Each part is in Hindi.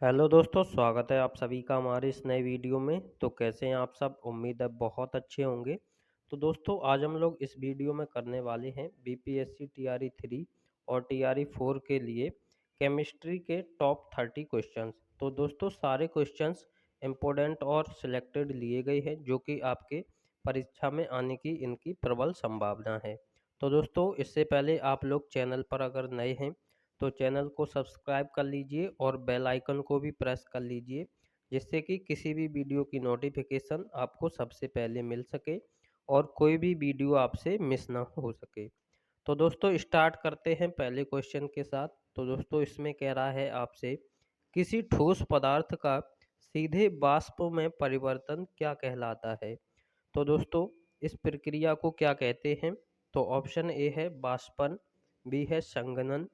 हेलो दोस्तों, स्वागत है आप सभी का हमारे इस नए वीडियो में। तो कैसे हैं आप सब? उम्मीद है बहुत अच्छे होंगे। तो दोस्तों आज हम लोग इस वीडियो में करने वाले हैं बीपीएससी टीआरई 3 और टीआरई 4 के लिए केमिस्ट्री के टॉप 30 क्वेश्चंस। तो दोस्तों सारे क्वेश्चंस इम्पोर्टेंट और सिलेक्टेड लिए गए हैं जो कि आपके परीक्षा में आने की इनकी प्रबल संभावना है। तो दोस्तों इससे पहले आप लोग चैनल पर अगर नए हैं तो चैनल को सब्सक्राइब कर लीजिए और बेल आइकन को भी प्रेस कर लीजिए, जिससे कि किसी भी वीडियो की नोटिफिकेशन आपको सबसे पहले मिल सके और कोई भी वीडियो आपसे मिस ना हो सके। तो दोस्तों स्टार्ट करते हैं पहले क्वेश्चन के साथ। तो दोस्तों इसमें कह रहा है आपसे, किसी ठोस पदार्थ का सीधे वाष्प में परिवर्तन क्या कहलाता है? तो दोस्तों इस प्रक्रिया को क्या कहते हैं? तो ऑप्शन ए है वाष्पन, बी है संघनन,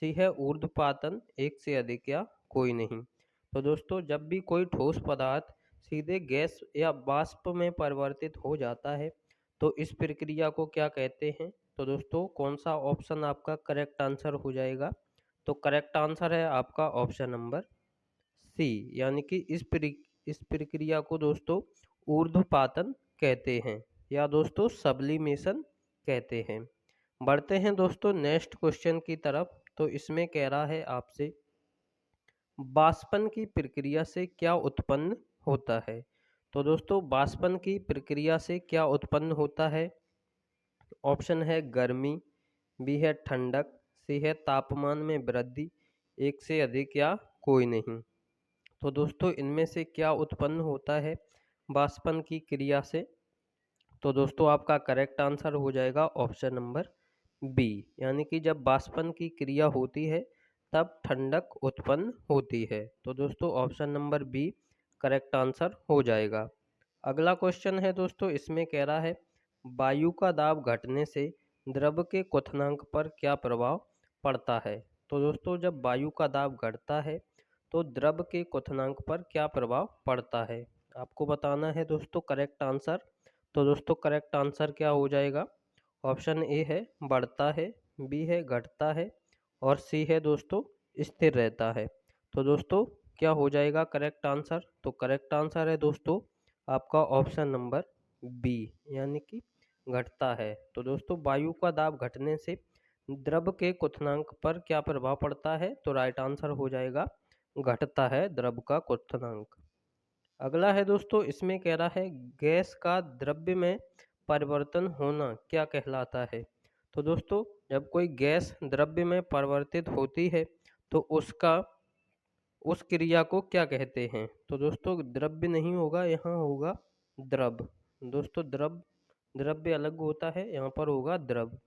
सी है ऊर्ध्वपातन, एक से अधिक या कोई नहीं। तो दोस्तों जब भी कोई ठोस पदार्थ सीधे गैस या वाष्प में परिवर्तित हो जाता है तो इस प्रक्रिया को क्या कहते हैं? तो दोस्तों कौन सा ऑप्शन आपका करेक्ट आंसर हो जाएगा? तो करेक्ट आंसर है आपका ऑप्शन नंबर सी, यानी कि इस प्रक्रिया को दोस्तों ऊर्ध्वपातन कहते हैं या दोस्तों सब्लिमेशन कहते हैं। बढ़ते हैं दोस्तों नेक्स्ट क्वेश्चन की तरफ। तो इसमें कह रहा है आपसे, वाष्पन की प्रक्रिया से क्या उत्पन्न होता है? तो दोस्तों वाष्पन की प्रक्रिया से क्या उत्पन्न होता है? ऑप्शन है गर्मी, बी है ठंडक, सी है तापमान में वृद्धि, एक से अधिक या कोई नहीं। तो दोस्तों इनमें से क्या उत्पन्न होता है वाष्पन की क्रिया से? तो दोस्तों आपका करेक्ट आंसर हो जाएगा ऑप्शन नंबर बी, यानी कि जब वाष्पन की क्रिया होती है तब ठंडक उत्पन्न होती है। तो दोस्तों option number B correct answer हो जाएगा। अगला क्वेश्चन है दोस्तों, इसमें कह रहा है, वायु का दाब घटने से द्रव के क्वथनांक पर क्या प्रभाव पड़ता है? तो दोस्तों जब वायु का दाब घटता है तो द्रव के क्वथनांक पर क्या प्रभाव पड़ता है? आपको बताना है दोस्तों करेक्ट आंसर। तो दोस्तों करेक्ट आंसर क्या हो जाएगा? ऑप्शन ए है बढ़ता है, बी है घटता है और सी है दोस्तों स्थिर रहता है। तो दोस्तों क्या हो जाएगा करेक्ट आंसर? तो करेक्ट आंसर है दोस्तों आपका ऑप्शन नंबर बी, यानी कि घटता है। तो दोस्तों वायु का दाब घटने से द्रव के क्वथनांक पर क्या प्रभाव पड़ता है? तो राइट आंसर हो जाएगा घटता है द्रव का क्वथनांक। अगला है दोस्तों, इसमें कह रहा है, गैस का द्रव्य में परिवर्तन होना क्या कहलाता है? तो दोस्तों जब कोई गैस द्रव्य में परिवर्तित होती है तो उसका उस क्रिया को क्या कहते हैं? तो दोस्तों द्रव्य नहीं होगा, यहाँ होगा द्रव। दोस्तों द्रव्य अलग होता है, यहाँ पर होगा द्रव।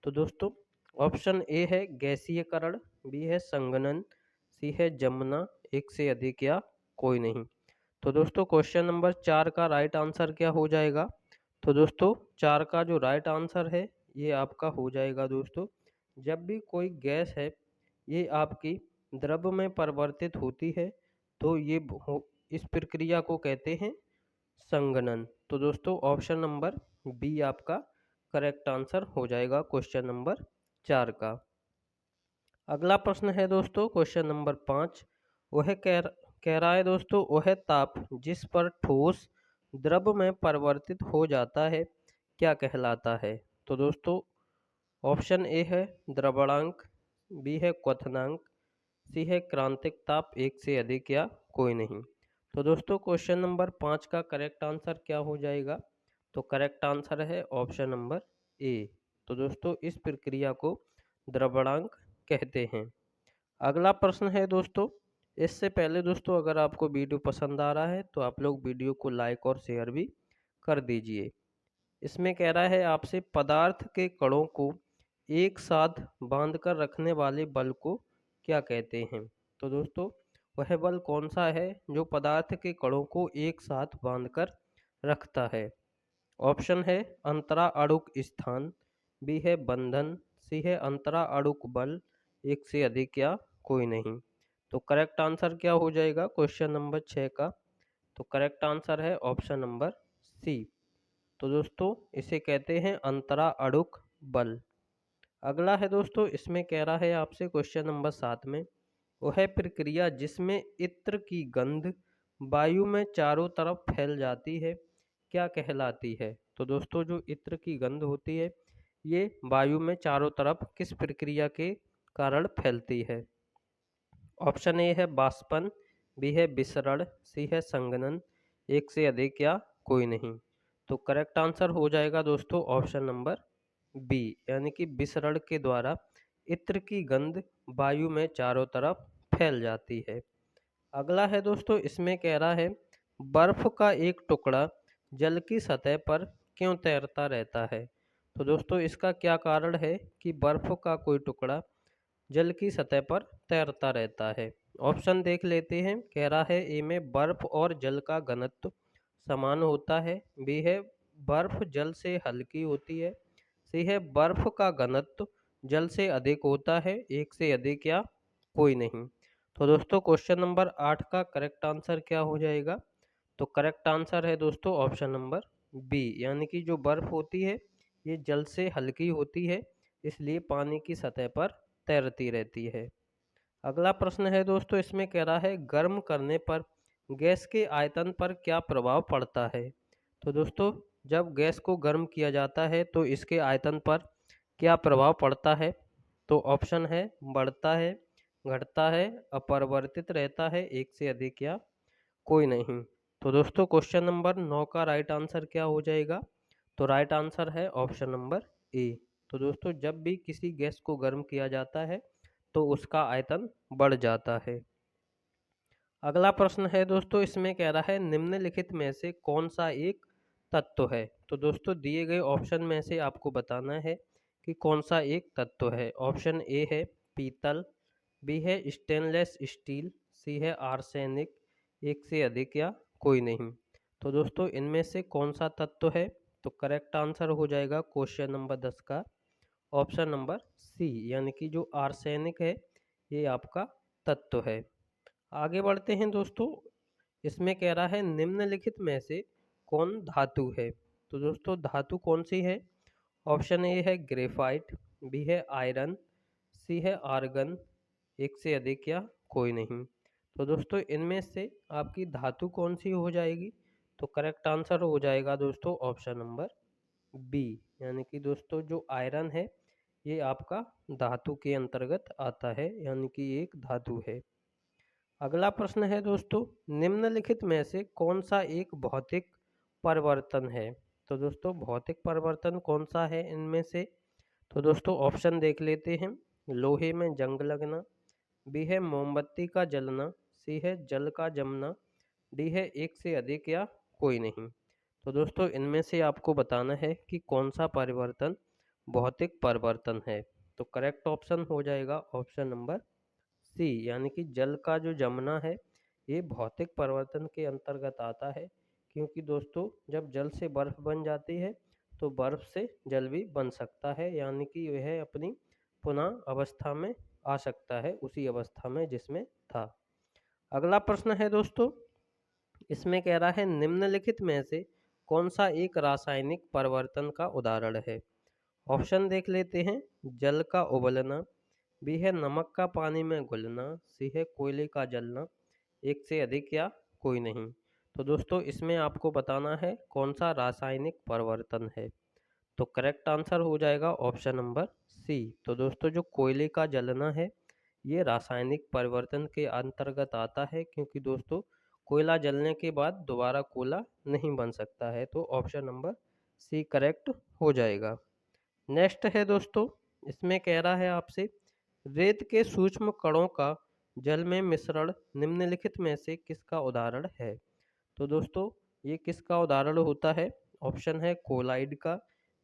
तो दोस्तों ऑप्शन ए है गैसीयकरण, बी है संघनन, सी है जमना, एक से अधिक या कोई नहीं। तो दोस्तों क्वेश्चन नंबर 4 का राइट आंसर क्या हो जाएगा? तो दोस्तों 4 का जो राइट आंसर है ये आपका हो जाएगा दोस्तों, जब भी कोई गैस है ये आपकी द्रव में परिवर्तित होती है तो इस प्रक्रिया को कहते हैं संघनन। तो दोस्तों ऑप्शन नंबर बी आपका करेक्ट आंसर हो जाएगा क्वेश्चन नंबर 4 का। अगला प्रश्न है दोस्तों क्वेश्चन नंबर 5। वह कह रहा है दोस्तों, वह ताप जिस पर ठोस द्रव में परिवर्तित हो जाता है क्या कहलाता है? तो दोस्तों ऑप्शन ए है द्रवणांक, बी है क्वथनांक, सी है क्रांतिक ताप, एक से अधिक या कोई नहीं। तो दोस्तों क्वेश्चन नंबर 5 का करेक्ट आंसर क्या हो जाएगा? तो करेक्ट आंसर है ऑप्शन नंबर ए। तो दोस्तों इस प्रक्रिया को द्रवणांक कहते हैं। अगला प्रश्न है दोस्तों, इससे पहले दोस्तों अगर आपको वीडियो पसंद आ रहा है तो आप लोग वीडियो को लाइक और शेयर भी कर दीजिए। इसमें कह रहा है आपसे, पदार्थ के कणों को एक साथ बांधकर रखने वाले बल को क्या कहते हैं? तो दोस्तों वह बल कौन सा है जो पदार्थ के कणों को एक साथ बांधकर रखता है? ऑप्शन है अंतरा अणुक स्थान, बी है बंधन, सी है अंतरा अणुक बल, एक से अधिक या कोई नहीं। तो करेक्ट आंसर क्या हो जाएगा क्वेश्चन नंबर 6 का? तो करेक्ट आंसर है ऑप्शन नंबर सी। तो दोस्तों इसे कहते हैं अंतरा अणुक बल। अगला है दोस्तों, इसमें कह रहा है आपसे क्वेश्चन नंबर 7 में, वह प्रक्रिया जिसमें इत्र की गंध वायु में चारों तरफ फैल जाती है क्या कहलाती है? तो दोस्तों जो इत्र की गंध होती है ये वायु में चारों तरफ किस प्रक्रिया के कारण फैलती है? ऑप्शन ए है बाष्पन, बी है विसरण, सी है संघनन, एक से अधिक या कोई नहीं। तो करेक्ट आंसर हो जाएगा दोस्तों ऑप्शन नंबर बी, यानी कि विसरण के द्वारा इत्र की गंध वायु में चारों तरफ फैल जाती है। अगला है दोस्तों, इसमें कह रहा है बर्फ का एक टुकड़ा जल की सतह पर क्यों तैरता रहता है? तो दोस्तों इसका क्या कारण है कि बर्फ का कोई टुकड़ा जल की सतह पर तैरता रहता है? ऑप्शन देख लेते हैं। कह रहा है ए में बर्फ और जल का घनत्व समान होता है, बी है बर्फ जल से हल्की होती है, सी है बर्फ का घनत्व जल से अधिक होता है, एक से अधिक या कोई नहीं। तो दोस्तों क्वेश्चन नंबर 8 का करेक्ट आंसर क्या हो जाएगा? तो करेक्ट आंसर है दोस्तों ऑप्शन नंबर बी, यानी कि जो बर्फ होती है ये जल से हल्की होती है, इसलिए पानी की सतह पर तैरती रहती है। अगला प्रश्न है दोस्तों, इसमें कह रहा है गर्म करने पर गैस के आयतन पर क्या प्रभाव पड़ता है? तो दोस्तों जब गैस को गर्म किया जाता है तो इसके आयतन पर क्या प्रभाव पड़ता है? तो ऑप्शन है बढ़ता है, घटता है, अपरिवर्तित रहता है, एक से अधिक या कोई नहीं। तो दोस्तों क्वेश्चन नंबर 9 का राइट आंसर क्या हो जाएगा? तो राइट आंसर है ऑप्शन नंबर ए। तो दोस्तों जब भी किसी गैस को गर्म किया जाता है तो उसका आयतन बढ़ जाता है। अगला प्रश्न है दोस्तों, इसमें कह रहा है निम्नलिखित में से कौन सा एक तत्व है? तो दोस्तों दिए गए ऑप्शन में से आपको बताना है कि कौन सा एक तत्व है। ऑप्शन ए है पीतल, बी है स्टेनलेस स्टील, सी है आर्सेनिक, एक से अधिक या कोई नहीं। तो दोस्तों इनमें से कौन सा तत्व है? तो करेक्ट आंसर हो जाएगा क्वेश्चन नंबर 10 का ऑप्शन नंबर सी, यानी कि जो आर्सेनिक है ये आपका तत्व है। आगे बढ़ते हैं दोस्तों, इसमें कह रहा है निम्नलिखित में से कौन धातु है? तो दोस्तों धातु कौन सी है? ऑप्शन ए है ग्रेफाइट, बी है आयरन, सी है आर्गन, एक से अधिक या कोई नहीं। तो दोस्तों इनमें से आपकी धातु कौन सी हो जाएगी? तो करेक्ट आंसर हो जाएगा दोस्तों ऑप्शन नंबर बी, यानी कि दोस्तों जो आयरन है ये आपका धातु के अंतर्गत आता है, यानी कि एक धातु है। अगला प्रश्न है दोस्तों, निम्नलिखित में से कौन सा एक भौतिक परिवर्तन है? तो दोस्तों भौतिक परिवर्तन कौन सा है इनमें से? तो दोस्तों ऑप्शन देख लेते हैं। लोहे में जंग लगना, बी है मोमबत्ती का जलना, सी है जल का जमना, डी है एक से अधिक या कोई नहीं। तो दोस्तों इनमें से आपको बताना है कि कौन सा परिवर्तन भौतिक परिवर्तन है। तो करेक्ट ऑप्शन हो जाएगा ऑप्शन नंबर सी, यानी कि जल का जो जमना है ये भौतिक परिवर्तन के अंतर्गत आता है, क्योंकि दोस्तों जब जल से बर्फ बन जाती है तो बर्फ से जल भी बन सकता है, यानी कि यह अपनी पुनः अवस्था में आ सकता है उसी अवस्था में जिसमें था। अगला प्रश्न है दोस्तों, इसमें कह रहा है निम्नलिखित में से कौन सा एक रासायनिक परिवर्तन का उदाहरण है? ऑप्शन देख लेते हैं। जल का उबलना, बी है नमक का पानी में घुलना, सी है कोयले का जलना, एक से अधिक या कोई नहीं। तो दोस्तों इसमें आपको बताना है कौन सा रासायनिक परिवर्तन है। तो करेक्ट आंसर हो जाएगा ऑप्शन नंबर सी। तो दोस्तों जो कोयले का जलना है ये रासायनिक परिवर्तन के अंतर्गत आता है, क्योंकि दोस्तों कोयला जलने के बाद दोबारा कोयला नहीं बन सकता है। तो ऑप्शन नंबर सी करेक्ट हो जाएगा। नेक्स्ट है दोस्तों, इसमें कह रहा है आपसे रेत के सूक्ष्म कणों का जल में मिश्रण निम्नलिखित में से किसका उदाहरण है? तो दोस्तों ये किसका उदाहरण होता है? ऑप्शन है कोलाइड का,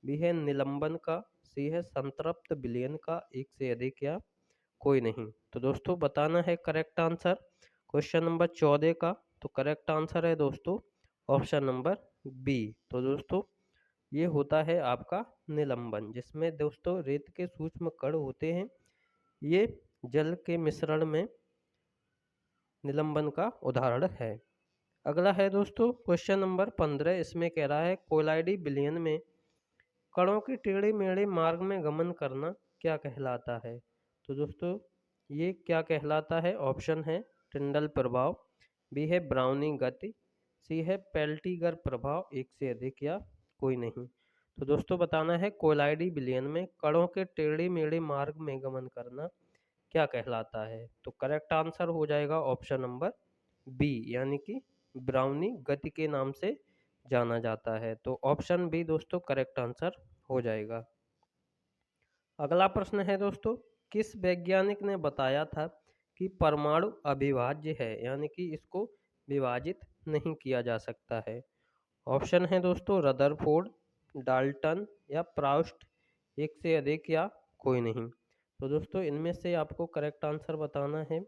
बी है निलंबन का, सी है संतृप्त विलयन का, एक से अधिक या कोई नहीं। तो दोस्तों बताना है करेक्ट आंसर क्वेश्चन नंबर 14 का। तो करेक्ट आंसर है दोस्तों ऑप्शन नंबर बी। तो दोस्तों ये होता है आपका निलंबन, जिसमें दोस्तों रेत के सूक्ष्म कण होते हैं, ये जल के मिश्रण में निलंबन का उदाहरण है। अगला है दोस्तों क्वेश्चन नंबर 15, इसमें कह रहा है कोलाइडी विलयन में कणों के टेढ़े मेढ़े मार्ग में गमन करना क्या कहलाता है? तो दोस्तों ये क्या कहलाता है? ऑप्शन है टिंडल प्रभाव, बी है ब्राउनी गति, सी है पेल्टिगर प्रभाव, एक से अधिक या कोई नहीं। तो दोस्तों बताना है कोलाइडी विलयन में कणों के टेढ़े मेढ़े मार्ग में गमन करना क्या कहलाता है? तो करेक्ट आंसर हो जाएगा ऑप्शन नंबर बी, यानी कि ब्राउनी गति के नाम से जाना जाता है। तो ऑप्शन बी दोस्तों करेक्ट आंसर हो जाएगा। अगला प्रश्न है दोस्तों, किस वैज्ञानिक ने बताया था कि परमाणु अविभाज्य है, यानी कि इसको विभाजित नहीं किया जा सकता है? ऑप्शन है दोस्तों रदरफोर्ड, डाल्टन या प्राउस्ट, एक से अधिक या कोई नहीं। तो दोस्तों इनमें से आपको करेक्ट आंसर बताना है।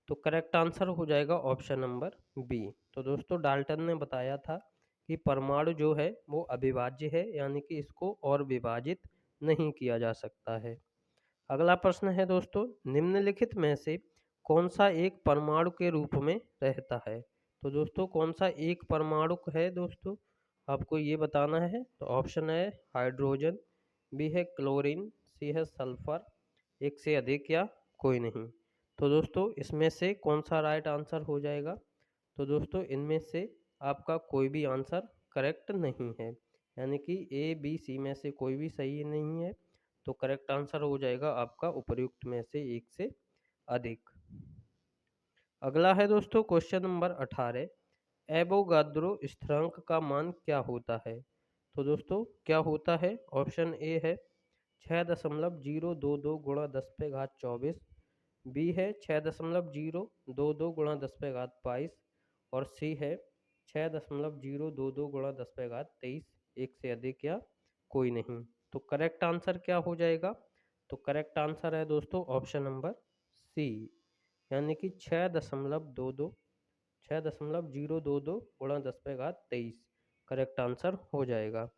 तो करेक्ट आंसर हो जाएगा ऑप्शन नंबर बी। तो दोस्तों डाल्टन ने बताया था कि परमाणु जो है वो अविभाज्य है, यानी कि इसको और विभाजित नहीं किया जा सकता है। अगला प्रश्न है दोस्तों, निम्नलिखित में से कौन सा एक परमाणु के रूप में रहता है? तो दोस्तों कौन सा एक परमाणु है दोस्तों, आपको ये बताना है। तो ऑप्शन है हाइड्रोजन, बी है क्लोरीन, सी है सल्फर, एक से अधिक या कोई नहीं। तो दोस्तों इसमें से कौन सा राइट आंसर हो जाएगा? तो दोस्तों इनमें से आपका कोई भी आंसर करेक्ट नहीं है, यानी कि ए बी सी में से कोई भी सही नहीं है। तो करेक्ट आंसर हो जाएगा आपका उपर्युक्त में से एक से अधिक। अगला है दोस्तों क्वेश्चन नंबर 18, एवोगाद्रो स्थिरांक का मान क्या होता है? तो दोस्तों क्या होता है? ऑप्शन ए है 6.022 गुणा 10 पे घात 24, बी है 6.022 गुणा 10 पे घात 22 और सी है 6.022 गुणा 10 पे घात 23, एक से अधिक या कोई नहीं। तो करेक्ट आंसर क्या हो जाएगा? तो करेक्ट आंसर है दोस्तों ऑप्शन नंबर सी, यानी कि 6.022 गुणा 10 पे घात 23 करेक्ट आंसर हो जाएगा।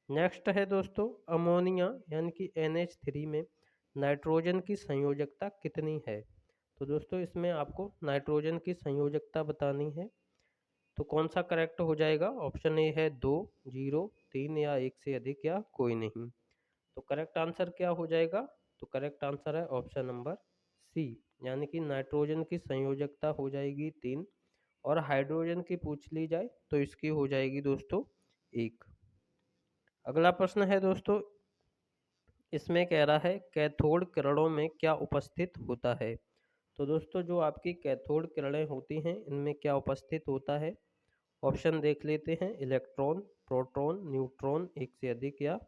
नेक्स्ट है दोस्तों अमोनिया यानी कि NH3 में नाइट्रोजन की संयोजकता कितनी है? तो दोस्तों इसमें आपको नाइट्रोजन की संयोजकता बतानी है। तो कौन सा करेक्ट हो जाएगा? ऑप्शन ए है 2, 0, 3 या एक से अधिक या कोई नहीं। तो करेक्ट आंसर क्या हो जाएगा? तो करेक्ट आंसर है ऑप्शन नंबर सी, यानी कि नाइट्रोजन की संयोजकता हो जाएगी 3 और हाइड्रोजन की पूछ ली जाए तो इसकी हो जाएगी दोस्तों 1। अगला प्रश्न है दोस्तों, इसमें कह रहा है कैथोड किरणों में क्या उपस्थित होता है? तो दोस्तों जो आपकी कैथोड किरणें होती हैं इनमें क्या उपस्थित होता है? ऑप्शन देख लेते हैं, इलेक्ट्रॉन, प्रोटॉन, न्यूट्रॉन, एक से अधिक या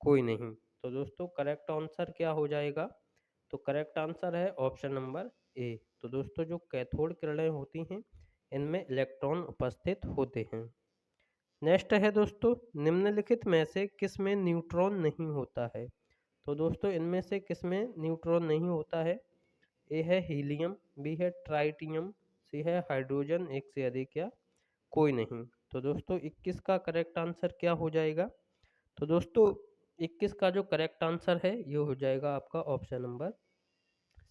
कोई नहीं। तो दोस्तों करेक्ट आंसर क्या हो जाएगा? तो करेक्ट आंसर है ऑप्शन नंबर ए। तो दोस्तों जो कैथोड किरणें होती हैं इनमें इलेक्ट्रॉन उपस्थित होते हैं। नेक्स्ट है दोस्तों, निम्नलिखित में से किस में न्यूट्रॉन नहीं होता है? तो दोस्तों इनमें से किस में न्यूट्रॉन नहीं होता है? ए है हीलियम, बी है ट्राइटियम, सी है हाइड्रोजन, एक से अधिक या कोई नहीं। तो दोस्तों 21 का करेक्ट आंसर क्या हो जाएगा? तो दोस्तों 21 का जो करेक्ट आंसर है ये हो जाएगा आपका ऑप्शन नंबर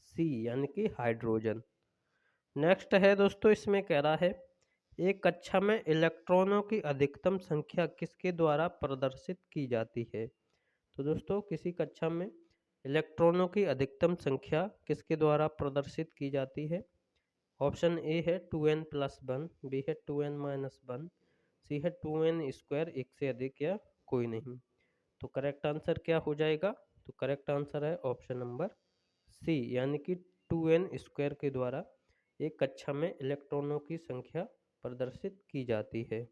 सी, यानी कि हाइड्रोजन। नेक्स्ट है दोस्तों, इसमें कह रहा है एक कक्षा में इलेक्ट्रॉनों की अधिकतम संख्या किसके द्वारा प्रदर्शित की जाती है? तो दोस्तों किसी कक्षा में इलेक्ट्रॉनों की अधिकतम संख्या किसके द्वारा प्रदर्शित की जाती है? ऑप्शन ए है 2n+1, बी है 2n-1, सी है 2n², एक से अधिक या कोई नहीं। तो करेक्ट आंसर क्या हो जाएगा? तो करेक्ट आंसर है ऑप्शन नंबर सी, यानी कि 2n² के द्वारा एक कक्षा में इलेक्ट्रॉनों की संख्या प्रदर्शित की जाती है।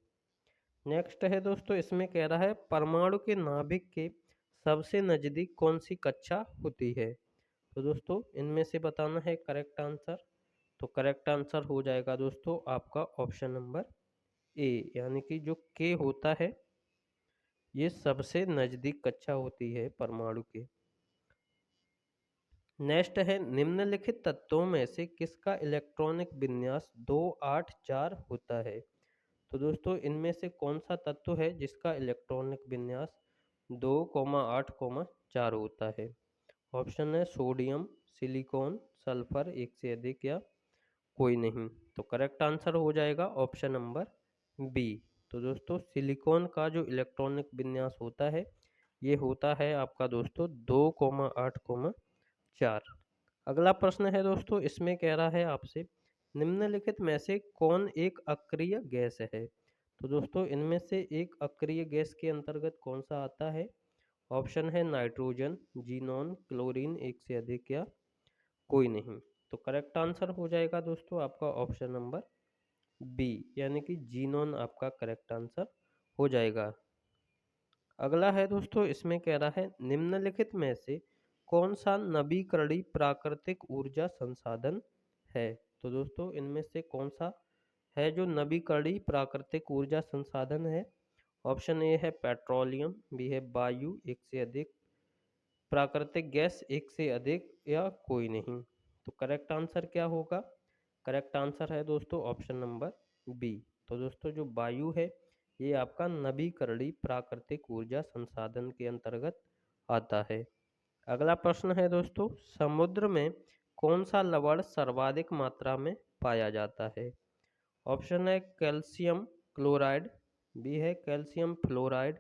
नेक्स्ट है दोस्तों, इसमें कह रहा है परमाणु के नाभिक के सबसे नज़दीक कौन सी कक्षा होती है? तो दोस्तों इनमें से बताना है करेक्ट आंसर। तो करेक्ट आंसर हो जाएगा दोस्तों आपका ऑप्शन नंबर ए, यानी कि जो के होता है ये सबसे नज़दीक कक्षा होती है परमाणु के। नेक्स्ट है निम्नलिखित तत्वों में से किसका इलेक्ट्रॉनिक विन्यास 284 होता है? तो दोस्तों इनमें से कौन सा तत्व है जिसका इलेक्ट्रॉनिक विन्यास 2,8,4 होता है? ऑप्शन है सोडियम, सिलिकॉन, सल्फर, एक से अधिक या कोई नहीं। तो करेक्ट आंसर हो जाएगा ऑप्शन नंबर बी। तो दोस्तों सिलिकॉन का जो इलेक्ट्रॉनिक विन्यास होता है ये होता है आपका दोस्तों 2,8,4। अगला प्रश्न है दोस्तों, इसमें कह रहा है आपसे निम्नलिखित में से कौन एक अक्रिय गैस है। तो दोस्तों इनमें से एक अक्रिय गैस के अंतर्गत कौन सा आता है। ऑप्शन है नाइट्रोजन, जीनॉन, क्लोरीन, एक से अधिक या कोई नहीं। तो करेक्ट आंसर हो जाएगा दोस्तों आपका ऑप्शन नंबर बी, यानी कि जीनॉन आपका करेक्ट आंसर हो जाएगा। अगला है दोस्तों, इसमें कह रहा है निम्नलिखित में से कौन सा नवीकरणीय प्राकृतिक ऊर्जा संसाधन है। तो दोस्तों इनमें से कौन सा है जो नवीकरणीय प्राकृतिक ऊर्जा संसाधन है। ऑप्शन ए है पेट्रोलियम, बी है वायु, एक से अधिक, प्राकृतिक गैस एक से अधिक या कोई नहीं। तो करेक्ट आंसर क्या होगा। करेक्ट आंसर है दोस्तों ऑप्शन नंबर बी। तो दोस्तों जो वायु है ये आपका नवीकरणीय प्राकृतिक ऊर्जा संसाधन के अंतर्गत आता है। अगला प्रश्न है दोस्तों, समुद्र में कौन सा लवण सर्वाधिक मात्रा में पाया जाता है। ऑप्शन है कैल्शियम क्लोराइड, बी है कैल्शियम फ्लोराइड,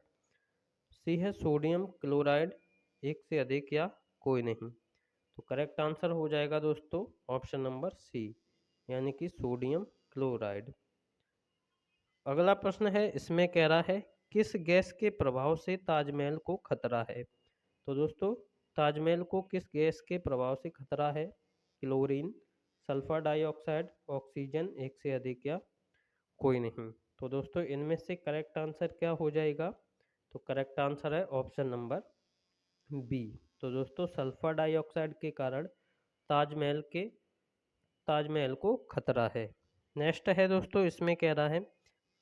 सी है सोडियम क्लोराइड, एक से अधिक या कोई नहीं। तो करेक्ट आंसर हो जाएगा दोस्तों ऑप्शन नंबर सी, यानी कि सोडियम क्लोराइड। अगला प्रश्न है, इसमें कह रहा है किस गैस के प्रभाव से ताजमहल को खतरा है। तो दोस्तों ताजमहल को किस गैस के प्रभाव से खतरा है। क्लोरीन, सल्फर डाइऑक्साइड, ऑक्सीजन, एक से अधिक या कोई नहीं। तो दोस्तों इनमें से करेक्ट आंसर क्या हो जाएगा। तो करेक्ट आंसर है ऑप्शन नंबर बी। तो दोस्तों सल्फर डाइऑक्साइड के कारण ताजमहल को खतरा है। नेक्स्ट है दोस्तों, इसमें कह रहा है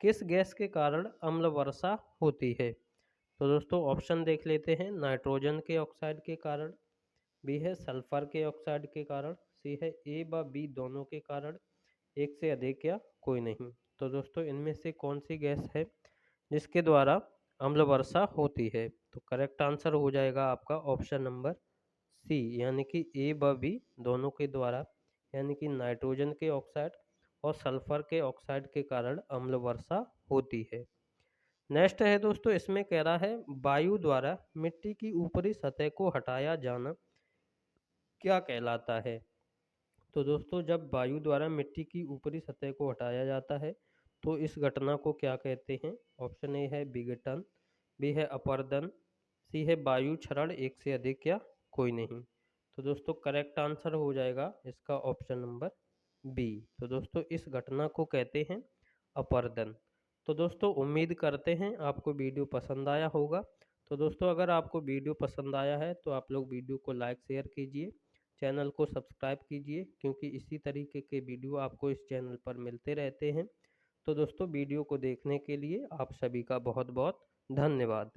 किस गैस के कारण अम्ल वर्षा होती है। तो दोस्तों ऑप्शन देख लेते हैं, नाइट्रोजन के ऑक्साइड के कारण, बी है सल्फर के ऑक्साइड के कारण, सी है ए व बी दोनों के कारण, एक से अधिक या कोई नहीं। तो दोस्तों इनमें से कौन सी गैस है जिसके द्वारा अम्ल वर्षा होती है। तो करेक्ट आंसर हो जाएगा आपका ऑप्शन नंबर सी, यानी कि ए व बी दोनों के द्वारा, यानी कि नाइट्रोजन के ऑक्साइड और सल्फर के ऑक्साइड के कारण अम्ल वर्षा होती है। नेक्स्ट है दोस्तों, इसमें कह रहा है वायु द्वारा मिट्टी की ऊपरी सतह को हटाया जाना क्या कहलाता है। तो दोस्तों जब वायु द्वारा मिट्टी की ऊपरी सतह को हटाया जाता है तो इस घटना को क्या कहते हैं। ऑप्शन ए है विघटन, बी है अपरदन, सी है वायु क्षरण, एक से अधिक या कोई नहीं। तो दोस्तों करेक्ट आंसर हो जाएगा इसका ऑप्शन नंबर बी। तो दोस्तों इस घटना को कहते हैं अपरदन। तो दोस्तों उम्मीद करते हैं आपको वीडियो पसंद आया होगा। तो दोस्तों अगर आपको वीडियो पसंद आया है तो आप लोग वीडियो को लाइक शेयर कीजिए, चैनल को सब्सक्राइब कीजिए, क्योंकि इसी तरीके के वीडियो आपको इस चैनल पर मिलते रहते हैं। तो दोस्तों वीडियो को देखने के लिए आप सभी का बहुत बहुत धन्यवाद।